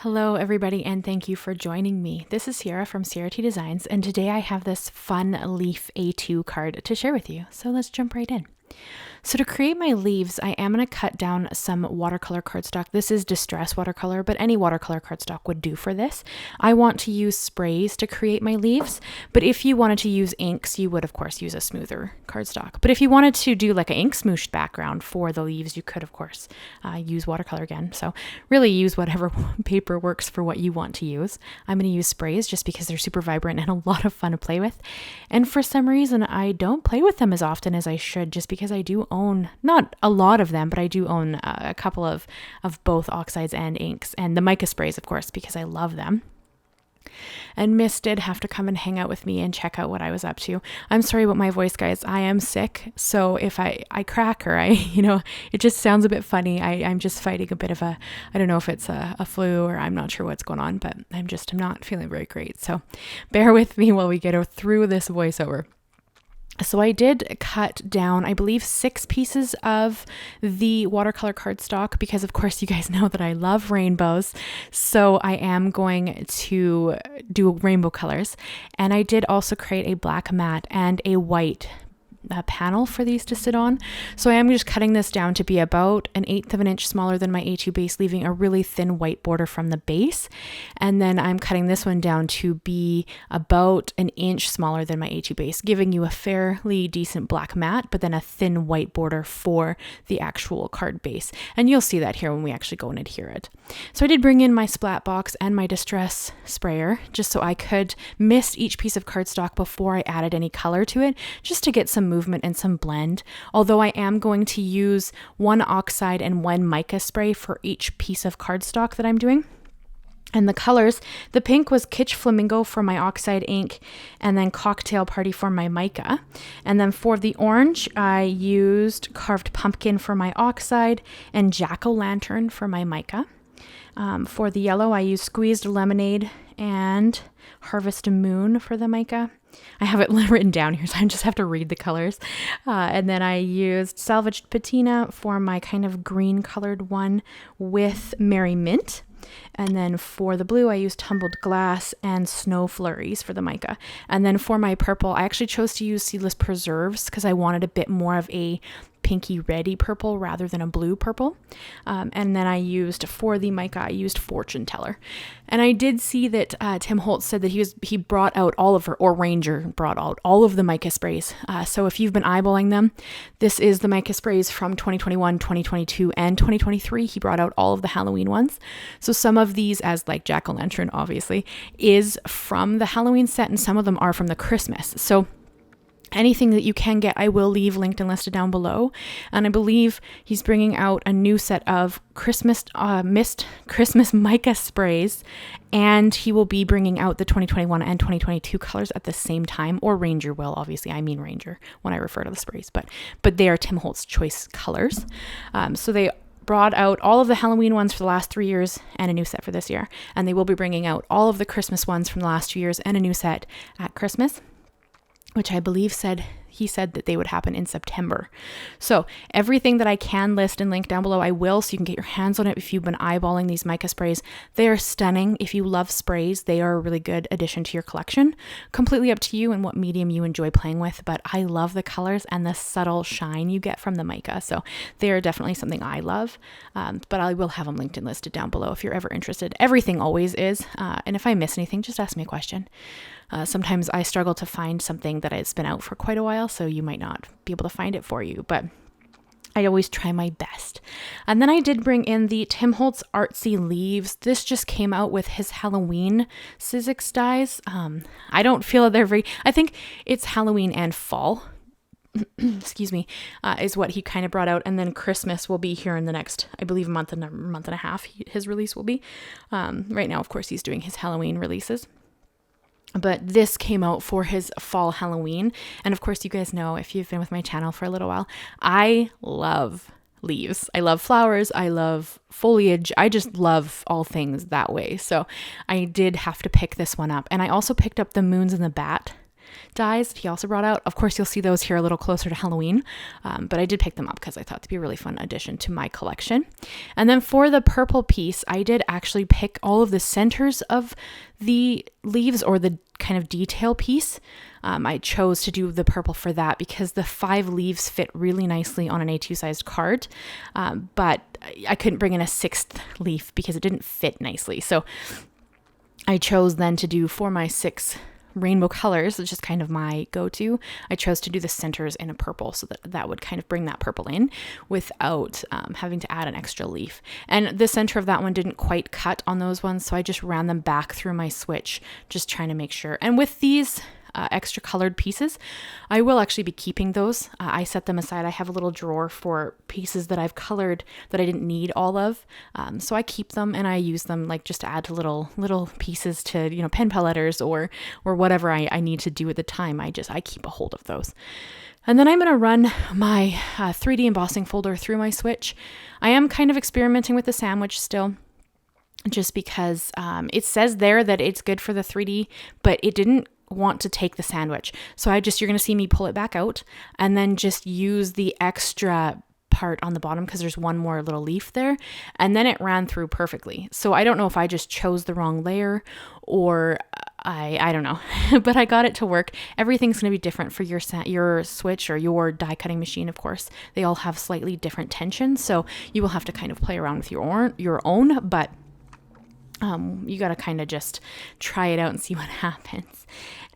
Hello everybody, and thank you for joining me. This is Ciara from Ciara T Designs, and today I have this fun leaf A2 card to share with you. So let's jump right in. So to create my leaves, I am going to cut down some watercolor cardstock. This is distress watercolor, but any watercolor cardstock would do for this. I want to use sprays to create my leaves, but if you wanted to use inks, you would of course use a smoother cardstock. But if you wanted to do like an ink smooshed background for the leaves, you could of course use watercolor again. So really use whatever paper works for what you want to use. I'm going to use sprays just because they're super vibrant and a lot of fun to play with. And for some reason, I don't play with them as often as I should, just because I do own, not a lot of them, but I do own a couple of both oxides and inks, and the mica sprays, of course, because I love them. And Miss did have to come and hang out with me and check out what I was up to. I'm sorry about my voice, guys. I am sick, so if I crack or it just sounds a bit funny. I'm just fighting a bit of I don't know if it's a flu or I'm not sure what's going on, but I'm not feeling very great. So bear with me while we get through this voiceover. So I did cut down, I believe, 6 pieces of the watercolor cardstock because, of course, you guys know that I love rainbows. So I am going to do rainbow colors. And I did also create a black mat and a white panel for these to sit on. So I am just cutting this down to be about 1/8 of an inch smaller than my A2 base, leaving a really thin white border from the base. And then I'm cutting this one down to be about 1 inch smaller than my A2 base, giving you a fairly decent black mat, but then a thin white border for the actual card base. And you'll see that here when we actually go and adhere it. So I did bring in my splat box and my distress sprayer just so I could mist each piece of cardstock before I added any color to it, just to get some movement and some blend. Although I am going to use 1 oxide and 1 mica spray for each piece of cardstock that I'm doing. And the colors, the pink was Kitsch Flamingo for my oxide ink, and then Cocktail Party for my mica. And then for the orange, I used Carved Pumpkin for my oxide and Jack-o'-lantern for my mica. For the yellow, I used Squeezed Lemonade and Harvest Moon for the mica. I have it written down here, so I just have to read the colors. And then I used Salvaged Patina for my kind of green colored one with Merry Mint. And then for the blue, I used Tumbled Glass and Snow Flurries for the mica. And then for my purple, I actually chose to use Seedless Preserves because I wanted a bit more of a pinky reddy purple rather than a blue purple. And then I used, for the mica, I used Fortune Teller. And I did see that Tim Holtz said that he brought out Ranger brought out all of the mica sprays. So if you've been eyeballing them, this is the mica sprays from 2021, 2022, and 2023. He brought out all of the Halloween ones. So some of these, as like Jack-o'-lantern, obviously, is from the Halloween set, and some of them are from the Christmas. So anything that you can get, I will leave linked and listed down below. And I believe he's bringing out a new set of Christmas mica sprays, and he will be bringing out the 2021 and 2022 colors at the same time, or Ranger will, obviously. I mean Ranger when I refer to the sprays, but they are Tim Holtz choice colors. So they brought out all of the Halloween ones for the last 3 years and a new set for this year. And they will be bringing out all of the Christmas ones from the last 2 years and a new set at Christmas, which I believe he said that they would happen in September. So everything that I can list and link down below, I will, so you can get your hands on it if you've been eyeballing these mica sprays. They are stunning. If you love sprays, they are a really good addition to your collection. Completely up to you and what medium you enjoy playing with, but I love the colors and the subtle shine you get from the mica. So they are definitely something I love, but I will have them linked and listed down below if you're ever interested. Everything always is, and if I miss anything, just ask me a question. Sometimes I struggle to find something that has been out for quite a while, so you might not be able to find it for you, but I always try my best. And then I did bring in the Tim Holtz Artsy leaves. This just came out with his Halloween Sizzix dies. I don't feel that I think it's Halloween and fall. Excuse me, is what he kind of brought out. And then Christmas will be here in the next, I believe, month and a half, his release will be. Right now, of course, he's doing his Halloween releases. But this came out for his fall Halloween. And of course, you guys know, if you've been with my channel for a little while, I love leaves. I love flowers. I love foliage. I just love all things that way. So I did have to pick this one up. And I also picked up the Moons and the Bat dies that he also brought out. Of course, you'll see those here a little closer to Halloween, but I did pick them up because I thought they'd be a really fun addition to my collection. And then for the purple piece, I did actually pick all of the centers of the leaves, or the kind of detail piece. I chose to do the purple for that because the 5 leaves fit really nicely on an A2 sized card, but I couldn't bring in a 6th leaf because it didn't fit nicely. So I chose then to do, for my 6 rainbow colors, which is kind of my go-to, I chose to do the centers in a purple, so that would kind of bring that purple in without having to add an extra leaf. And the center of that one didn't quite cut on those ones, so I just ran them back through my switch, just trying to make sure. And with these extra colored pieces, I will actually be keeping those. I set them aside. I have a little drawer for pieces that I've colored that I didn't need all of. So I keep them and I use them like just to add to little pieces to, pen pal letters or whatever I need to do at the time. I keep a hold of those. And then I'm going to run my 3D embossing folder through my switch. I am kind of experimenting with the sandwich still, just because it says there that it's good for the 3D, but it didn't want to take the sandwich. So you're going to see me pull it back out and then just use the extra part on the bottom because there's one more little leaf there, and then it ran through perfectly. So I don't know if I just chose the wrong layer or I don't know, but I got it to work. Everything's going to be different for your switch or your die cutting machine. Of course, they all have slightly different tensions, so you will have to kind of play around with your own, but you got to kind of just try it out and see what happens.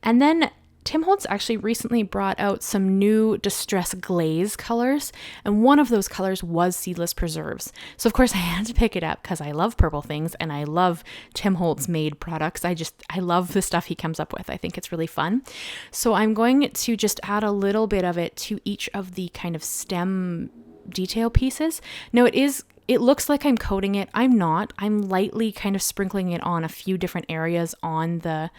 And then Tim Holtz actually recently brought out some new Distress Glaze colors, and one of those colors was Seedless Preserves. So of course I had to pick it up because I love purple things and I love Tim Holtz made products. I love the stuff he comes up with. I think it's really fun. So I'm going to just add a little bit of it to each of the kind of stem detail pieces. Now it looks like I'm coating it. I'm not. I'm lightly kind of sprinkling it on a few different areas on the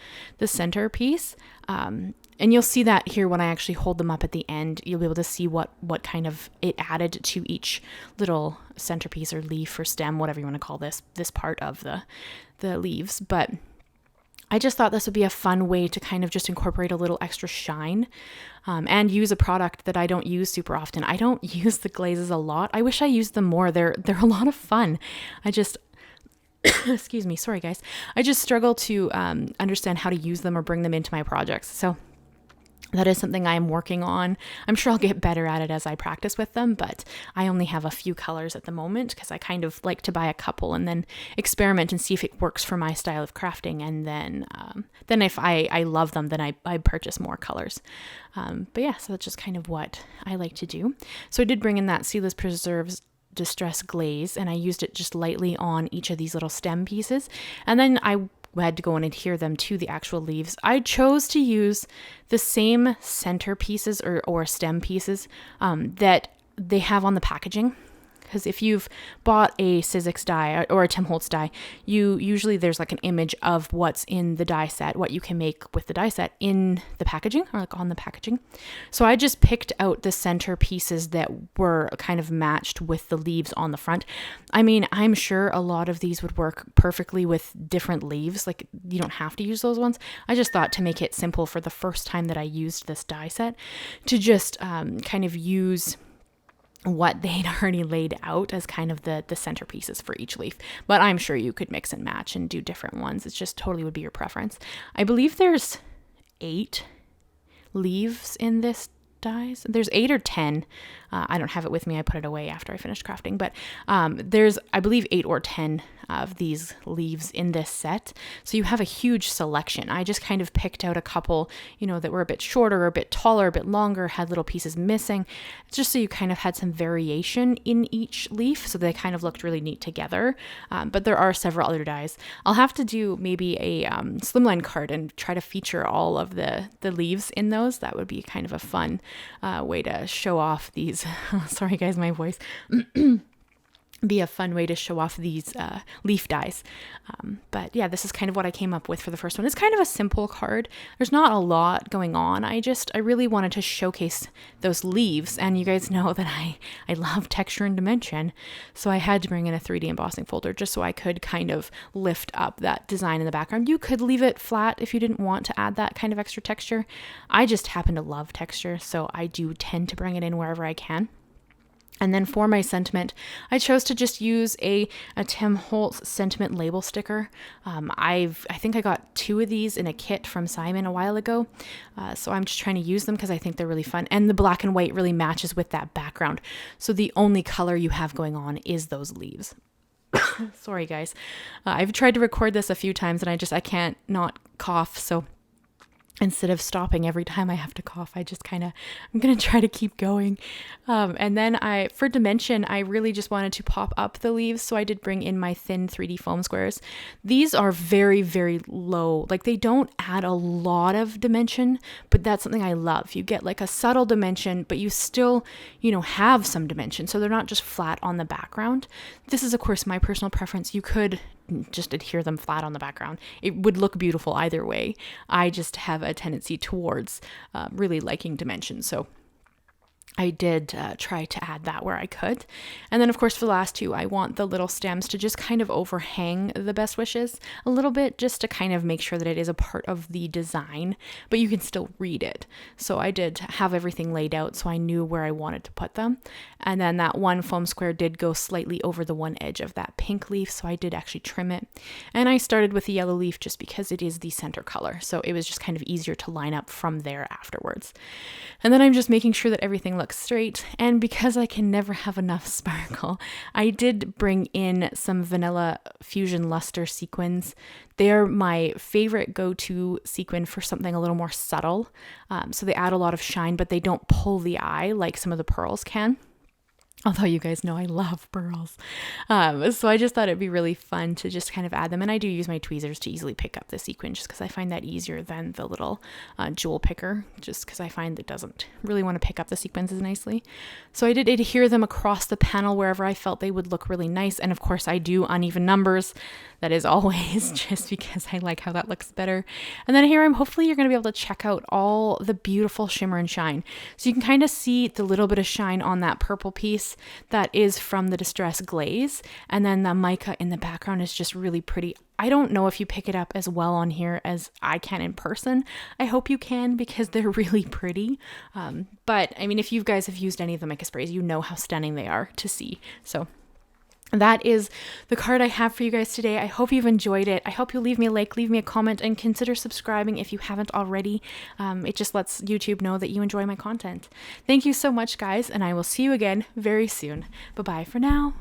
center piece. And you'll see that here when I actually hold them up at the end. You'll be able to see what kind of it added to each little centerpiece or leaf or stem, whatever you want to call this part of the leaves. But I just thought this would be a fun way to kind of just incorporate a little extra shine and use a product that I don't use super often. I don't use the glazes a lot. I wish I used them more. They're a lot of fun. Excuse me, sorry guys. I just struggle to understand how to use them or bring them into my projects. So that is something I'm working on. I'm sure I'll get better at it as I practice with them, but I only have a few colors at the moment because I kind of like to buy a couple and then experiment and see if it works for my style of crafting. And then if I love them, then I purchase more colors. But yeah, so that's just kind of what I like to do. So I did bring in that Seedless Preserves Distress Glaze, and I used it just lightly on each of these little stem pieces. And then I had to go and adhere them to the actual leaves. I chose to use the same center pieces or stem pieces that they have on the packaging. Because if you've bought a Sizzix die or a Tim Holtz die, usually there's like an image of what's in the die set, what you can make with the die set in the packaging or like on the packaging. So I just picked out the center pieces that were kind of matched with the leaves on the front. I mean, I'm sure a lot of these would work perfectly with different leaves. Like you don't have to use those ones. I just thought to make it simple for the first time that I used this die set to just kind of use what they'd already laid out as kind of the centerpieces for each leaf. But I'm sure you could mix and match and do different ones. It's just totally would be your preference. I believe there's 8 leaves in this dies. There's 8 or 10. I don't have it with me. I put it away after I finished crafting, but there's, I believe, 8 or 10 of these leaves in this set. So you have a huge selection. I just kind of picked out a couple, that were a bit shorter, a bit taller, a bit longer, had little pieces missing, just so you kind of had some variation in each leaf. So they kind of looked really neat together. But there are several other dies. I'll have to do maybe a slimline card and try to feature all of the leaves in those. That would be kind of a fun way to show off these. Sorry guys, my voice. be a fun way to show off these leaf dies. But yeah, this is kind of what I came up with for the first one. It's kind of a simple card. There's not a lot going on. I really wanted to showcase those leaves, and you guys know that I love texture and dimension. So I had to bring in a 3D embossing folder just so I could kind of lift up that design in the background. You could leave it flat if you didn't want to add that kind of extra texture. I just happen to love texture, so I do tend to bring it in wherever I can. And then for my sentiment, I chose to just use a Tim Holtz sentiment label sticker. I think I got 2 of these in a kit from Simon a while ago. So I'm just trying to use them because I think they're really fun. And the black and white really matches with that background. So the only color you have going on is those leaves. Sorry, guys. I've tried to record this a few times and I can't not cough. So instead of stopping every time I have to cough, I'm going to try to keep going. And then for dimension, I really just wanted to pop up the leaves. So I did bring in my thin 3D foam squares. These are very, very low. Like they don't add a lot of dimension, but that's something I love. You get like a subtle dimension, but you still, have some dimension. So they're not just flat on the background. This is of course my personal preference. You could just adhere them flat on the background. It would look beautiful either way. I just have a tendency towards really liking dimension. So I did try to add that where I could. And then of course for the last 2, I want the little stems to just kind of overhang the best wishes a little bit, just to kind of make sure that it is a part of the design, but you can still read it. So I did have everything laid out so I knew where I wanted to put them. And then that one foam square did go slightly over the one edge of that pink leaf, so I did actually trim it. And I started with the yellow leaf just because it is the center color. So it was just kind of easier to line up from there afterwards. And then I'm just making sure that everything looks straight, and because I can never have enough sparkle, I did bring in some Vanilla Fusion Luster sequins. They're my favorite go-to sequin for something a little more subtle. So they add a lot of shine, but they don't pull the eye like some of the pearls can. Although you guys know I love pearls. So I just thought it'd be really fun to just kind of add them. And I do use my tweezers to easily pick up the sequin just because I find that easier than the little jewel picker, just because I find it doesn't really want to pick up the sequins as nicely. So I did adhere them across the panel wherever I felt they would look really nice. And of course I do uneven numbers. That is always just because I like how that looks better. And then here hopefully you're going to be able to check out all the beautiful shimmer and shine. So you can kind of see the little bit of shine on that purple piece that is from the Distress Glaze. And then the mica in the background is just really pretty. I don't know if you pick it up as well on here as I can in person. I hope you can because they're really pretty. But I mean, if you guys have used any of the mica sprays, you know how stunning they are to see. So that is the card I have for you guys today. I hope you've enjoyed it. I hope you'll leave me a like, leave me a comment, and consider subscribing if you haven't already. It just lets YouTube know that you enjoy my content. Thank you so much, guys, and I will see you again very soon. Bye-bye for now.